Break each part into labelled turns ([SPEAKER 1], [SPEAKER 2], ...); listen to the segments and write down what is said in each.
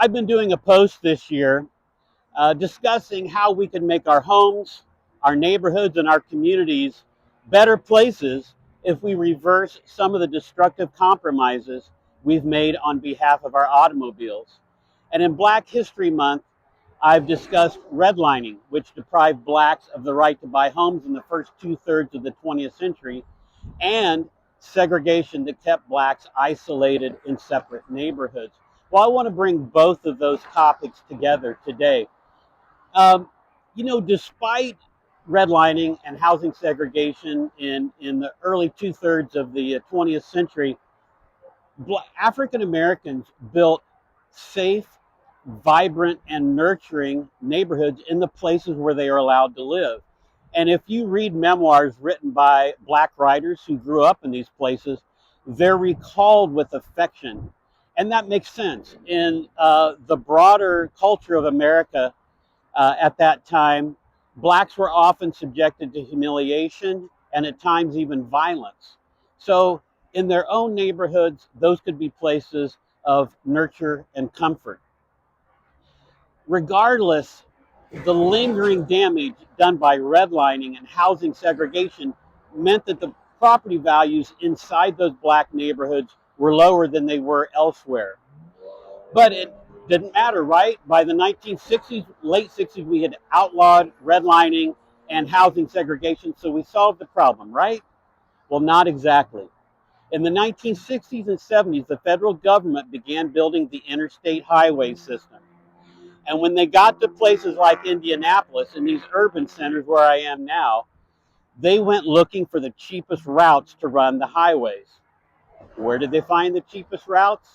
[SPEAKER 1] I've been doing a post this year discussing how we can make our homes, our neighborhoods, and our communities better places if we reverse some of the destructive compromises we've made on behalf of our automobiles. And in Black History Month, I've discussed redlining, which deprived blacks of the right to buy homes in the first two-thirds of the 20th century, and segregation that kept blacks isolated in separate neighborhoods. Well, I want to bring both of those topics together today. Um, Despite redlining and housing segregation in the early two-thirds of the 20th century, African Americans built safe, vibrant, and nurturing neighborhoods in the places where they are allowed to live. And if you read memoirs written by black writers who grew up in these places, they're recalled with affection. And that makes sense. In the broader culture of America at that time, blacks were often subjected to humiliation and at times even violence. So in their own neighborhoods, those could be places of nurture and comfort. Regardless, the lingering damage done by redlining and housing segregation meant that the property values inside those black neighborhoods were lower than they were elsewhere. But it didn't matter, right? By the 1960s, late 60s, we had outlawed redlining and housing segregation, so we solved the problem, right? Well, not exactly. In the 1960s and 70s, the federal government began building the Interstate Highway system. And when they got to places like Indianapolis and these urban centers where I am now, they went looking for the cheapest routes to run the highways. Where did they find the cheapest routes?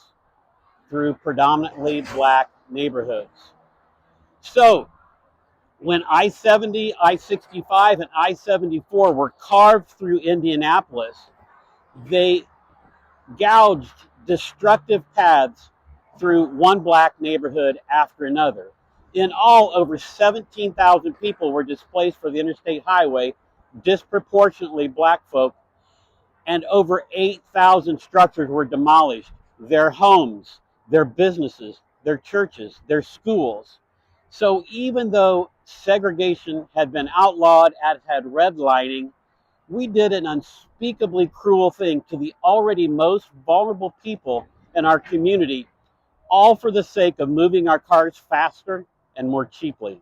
[SPEAKER 1] Through predominantly black neighborhoods. So when I-70, I-65, and I-74 were carved through Indianapolis, they gouged destructive paths through one black neighborhood after another. In all, over 17,000 people were displaced for the Interstate Highway, disproportionately black folk, and over 8,000 structures were demolished. Their homes, their businesses, their churches, their schools. So even though segregation had been outlawed, as had redlining, we did an unspeakably cruel thing to the already most vulnerable people in our community, all for the sake of moving our cars faster and more cheaply.